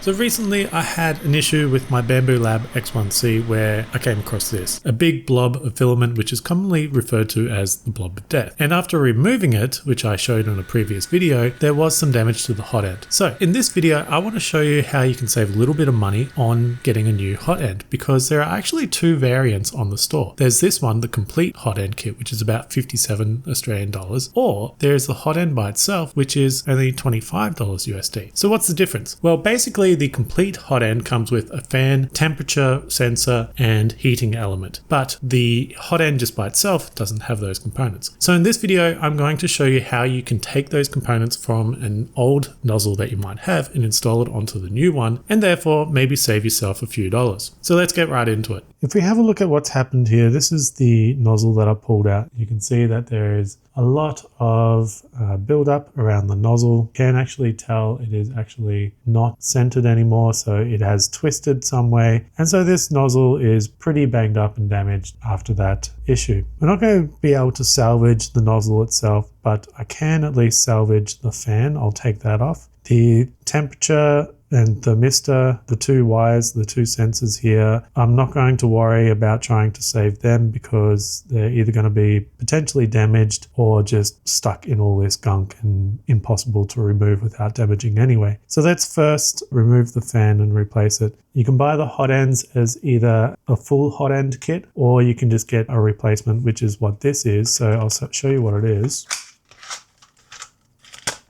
So recently I had an issue with my Bambu Lab X1C where I came across this, a big blob of filament which is commonly referred to as the blob of death. And after removing it, which I showed in a previous video, there was some damage to the hot end. So in this video, I want to show you how you can save a little bit of money on getting a new hot end, because there are actually two variants on the store. There's this one, the complete hot end kit, which is about 57 Australian dollars, or there's the hot end by itself, which is only $25 USD. So what's the difference? Well, basically the complete hot end comes with a fan, temperature sensor, and heating element. But the hot end just by itself doesn't have those components. So in this video, I'm going to show you how you can take those components from an old nozzle that you might have and install it onto the new one, and therefore maybe save yourself a few dollars. So let's get right into it. If we have a look at what's happened here, this is the nozzle that I pulled out. You can see that there is a lot of buildup around the nozzle. You can actually tell it is actually not centered anymore, so it has twisted some way. And so this nozzle is pretty banged up and damaged after that issue. We're not going to be able to salvage the nozzle itself, but I can at least salvage the fan. I'll take that off. The temperature and thermistor, the two wires, the two sensors here, I'm not going to worry about trying to save them because they're either going to be potentially damaged or just stuck in all this gunk and impossible to remove without damaging anyway. So let's first remove the fan and replace it. You can buy the hot ends as either a full hot end kit, or you can just get a replacement, which is what this is. So I'll show you what it is.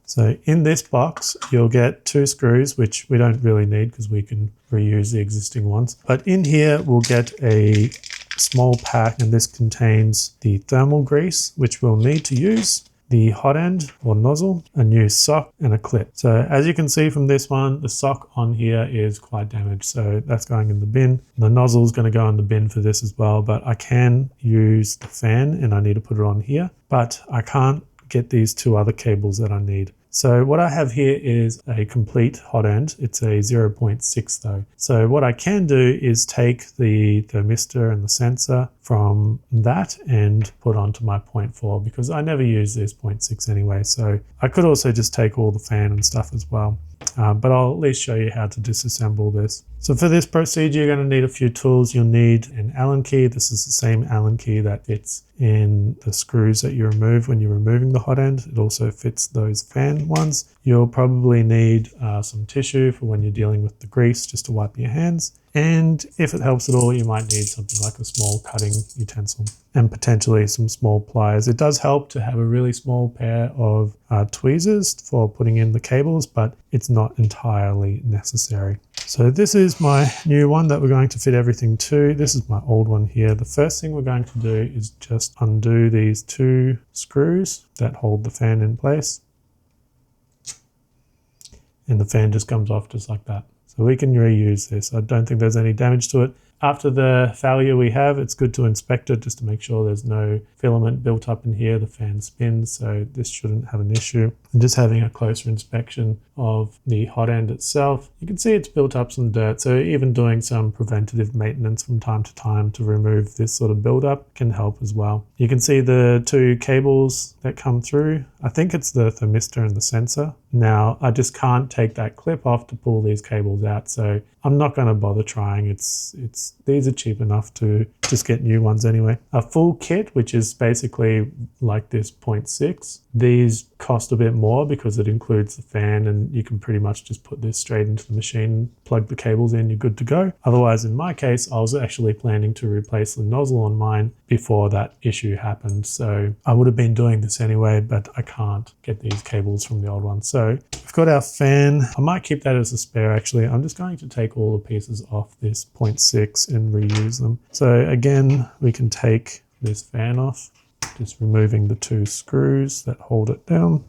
So in this box, you'll get two screws, which we don't really need because we can reuse the existing ones. But in here, we'll get a small pack, and this contains the thermal grease, which we'll need to use, the hot end or nozzle, a new sock, and a clip. So as you can see from this one, the sock on here is quite damaged. So that's going in the bin. The nozzle is going to go in the bin for this as well, but I can use the fan and I need to put it on here, but I can't get these two other cables that I need. So what I have here is a complete hot end. It's a 0.6 though. So what I can do is take the thermistor and the sensor from that and put onto my 0.4 because I never use this 0.6 anyway. So I could also just take all the fan and stuff as well. But I'll at least show you how to disassemble this. So for this procedure, you're going to need a few tools. You'll need an Allen key. This is the same Allen key that fits in the screws that you remove when you're removing the hot end. It also fits those fan ones. You'll probably need some tissue for when you're dealing with the grease, just to wipe your hands. And if it helps at all, you might need something like a small cutting utensil and potentially some small pliers. It does help to have a really small pair of tweezers for putting in the cables, but it's not entirely necessary. So this is my new one that we're going to fit everything to. This is my old one here. The first thing we're going to do is just undo these two screws that hold the fan in place. And the fan just comes off just like that. So we can reuse this. I don't think there's any damage to it. After the failure we have, it's good to inspect it just to make sure there's no filament built up in here. The fan spins, so this shouldn't have an issue. And just having a closer inspection of the hot end itself, you can see it's built up some dirt. So even doing some preventative maintenance from time to time to remove this sort of buildup can help as well. You can see the two cables that come through. I think it's the thermistor and the sensor. Now, I just can't take that clip off to pull these cables out, so I'm not going to bother trying. These are cheap enough to just get new ones anyway. A full kit, which is basically like this 0.6, these cost a bit more because it includes the fan, and you can pretty much just put this straight into the machine, plug the cables in, you're good to go. Otherwise, in my case, I was actually planning to replace the nozzle on mine before that issue happened. So I would have been doing this anyway, but I can't get these cables from the old one. So we've got our fan. I might keep that as a spare actually. I'm just going to take all the pieces off this 0.6 and reuse them. So again, we can take this fan off, just removing the two screws that hold it down.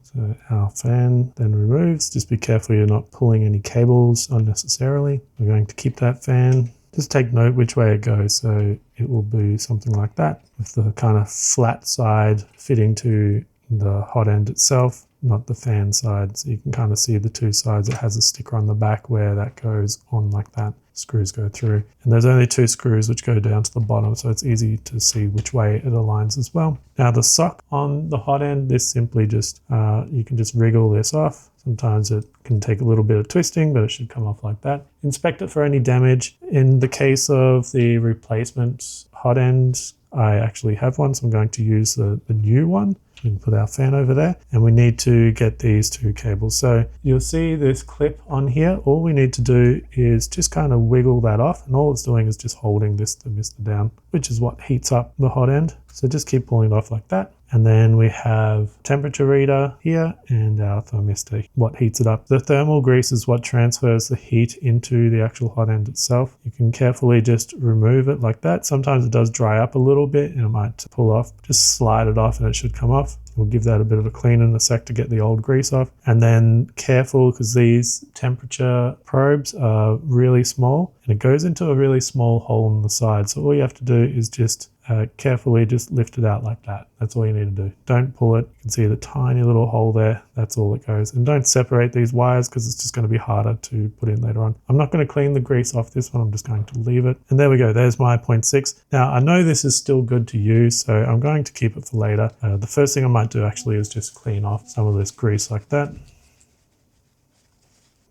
So our fan then removes. Just be careful you're not pulling any cables unnecessarily. We're going to keep that fan. Just take note which way it goes. So it will be something like that with the kind of flat side fitting to the hot end itself. not the fan side. So you can kind of see the two sides. It has a sticker on the back where that goes on like that. Screws go through. And there's only 2 screws which go down to the bottom, so it's easy to see which way it aligns as well. Now the sock on the hot end, this simply just, you can just wriggle this off. Sometimes it can take a little bit of twisting, but it should come off like that. Inspect it for any damage. In the case of the replacement hot end, I actually have one, so I'm going to use the new one. We can put our fan over there, and we need to get these 2 cables. So you'll see this clip on here. All we need to do is just kind of wiggle that off, and all it's doing is just holding this thermistor down, which is what heats up the hot end. So just keep pulling it off like that. And then we have temperature reader here and our thermistor, what heats it up. The thermal grease is what transfers the heat into the actual hot end itself. You can carefully just remove it like that. Sometimes it does dry up a little bit and it might pull off. Just slide it off and it should come off. We'll give that a bit of a clean in a sec to get the old grease off. And then careful, because these temperature probes are really small and it goes into a really small hole on the side. So all you have to do is just carefully just lift it out like that. That's all you need to do. Don't pull it. You can see the tiny little hole there. That's all it goes. And don't separate these wires because it's just going to be harder to put in later on. I'm not going to clean the grease off this one. I'm just going to leave it. And there we go. There's my 0.6. Now I know this is still good to use, so I'm going to keep it for later. The first thing I might do actually is just clean off some of this grease like that.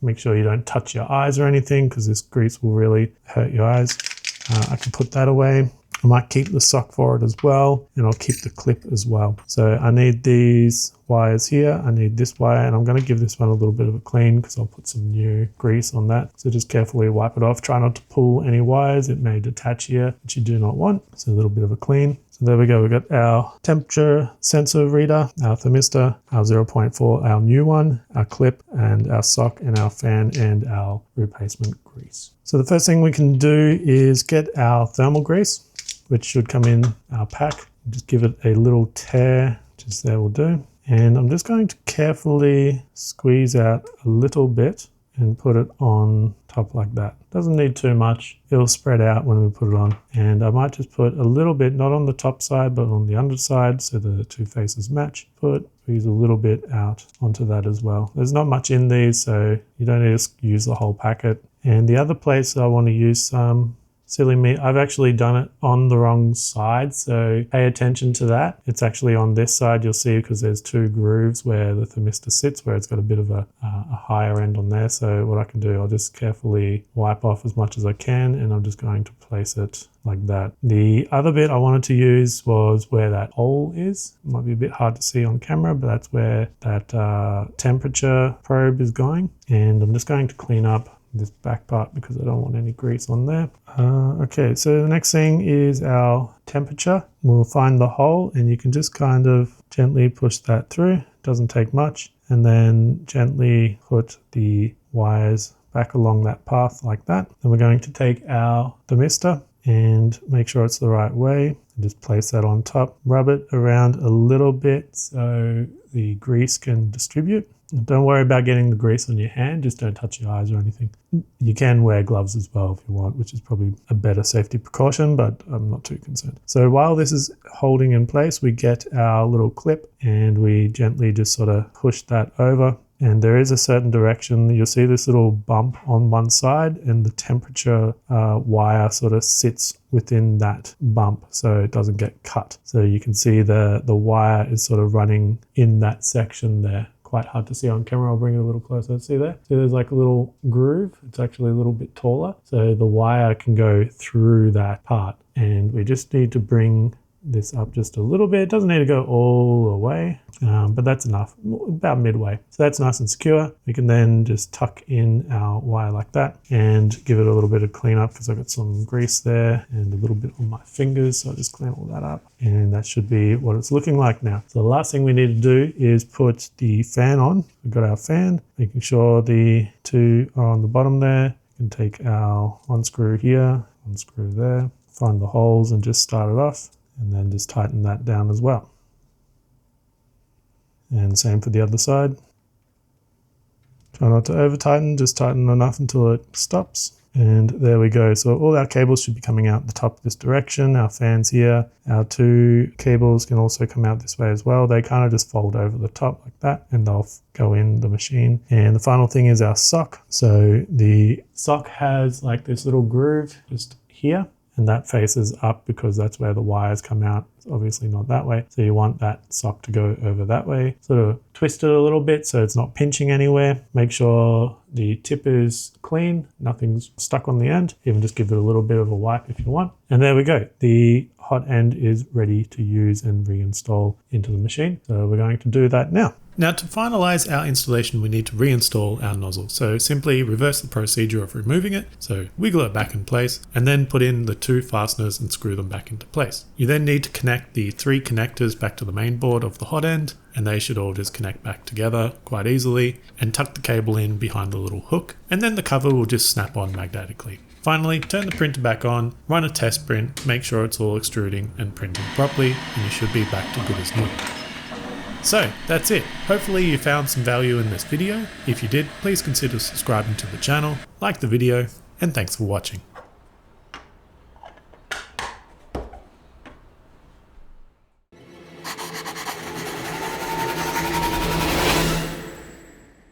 Make sure you don't touch your eyes or anything because this grease will really hurt your eyes. I can put that away. I might keep the sock for it as well, and I'll keep the clip as well. So I need these wires here. I need this wire, and I'm going to give this one a little bit of a clean because I'll put some new grease on that. So just carefully wipe it off. Try not to pull any wires. It may detach here, which you do not want. So a little bit of a clean. So there we go. We've got our temperature sensor reader, our thermistor, our 0.4, our new one, our clip, and our sock, and our fan, and our replacement grease. So the first thing we can do is get our thermal grease, which should come in our pack. Just give it a little tear, just there will do. And I'm just going to carefully squeeze out a little bit and put it on top like that. Doesn't need too much. It'll spread out when we put it on. And I might just put a little bit, not on the top side, but on the underside so the 2 faces match. Squeeze a little bit out onto that as well. There's not much in these, so you don't need to use the whole packet. And the other place I want to use some, silly me, I've actually done it on the wrong side, so pay attention to that. It's actually on this side, you'll see, because there's 2 grooves where the thermistor sits, where it's got a bit of a higher end on there. So what I can do, I'll just carefully wipe off as much as I can, and I'm just going to place it like that. The other bit I wanted to use was where that hole is. It might be a bit hard to see on camera, but that's where that temperature probe is going. And I'm just going to clean up this back part because I don't want any grease on there. Okay, so the next thing is our temperature. We'll find the hole, and you can just kind of gently push that through. It doesn't take much. And then gently put the wires back along that path like that. Then we're going to take our thermistor and make sure it's the right way. And just place that on top. Rub it around a little bit so the grease can distribute. Don't worry about getting the grease on your hand, just don't touch your eyes or anything. You can wear gloves as well if you want, which is probably a better safety precaution, but I'm not too concerned. So while this is holding in place, we get our little clip and we gently just sort of push that over. And there is a certain direction. You'll see this little bump on one side, and the temperature wire sort of sits within that bump so it doesn't get cut. So you can see the wire is sort of running in that section there. Quite hard to see on camera. I'll bring it a little closer. See there? See there's like a little groove. It's actually a little bit taller. So the wire can go through that part. And we just need to bring this up just a little bit. It doesn't need to go all the way, but that's enough, about midway. So that's nice and secure. We can then just tuck in our wire like that and give it a little bit of cleanup because I've got some grease there and a little bit on my fingers. So I'll just clean all that up, and that should be what it's looking like now. So the last thing we need to do is put the fan on. We've got our fan, making sure the 2 are on the bottom there. We can take our 1 screw here, 1 screw there, find the holes and just start it off. And then just tighten that down as well. And same for the other side. Try not to over tighten, just tighten enough until it stops. And there we go. So all our cables should be coming out the top of this direction. Our fans here, our 2 cables can also come out this way as well. They kind of just fold over the top like that and they'll go in the machine. And the final thing is our sock. So the sock has like this little groove just here, and that faces up because that's where the wires come out. It's obviously not that way. So you want that sock to go over that way. Sort of twist it a little bit so it's not pinching anywhere. Make sure the tip is clean, nothing's stuck on the end. Even just give it a little bit of a wipe if you want. And there we go. The hot end is ready to use and reinstall into the machine. So we're going to do that now. Now to finalize our installation, we need to reinstall our nozzle. So simply reverse the procedure of removing it. So wiggle it back in place and then put in the 2 fasteners and screw them back into place. You then need to connect the 3 connectors back to the main board of the hot end, and they should all just connect back together quite easily, and tuck the cable in behind the little hook, and then the cover will just snap on magnetically. Finally, turn the printer back on, run a test print, make sure it's all extruding and printing properly, and you should be back to good as new. So that's it. Hopefully you found some value in this video. If you did, please consider subscribing to the channel, like the video, and thanks for watching.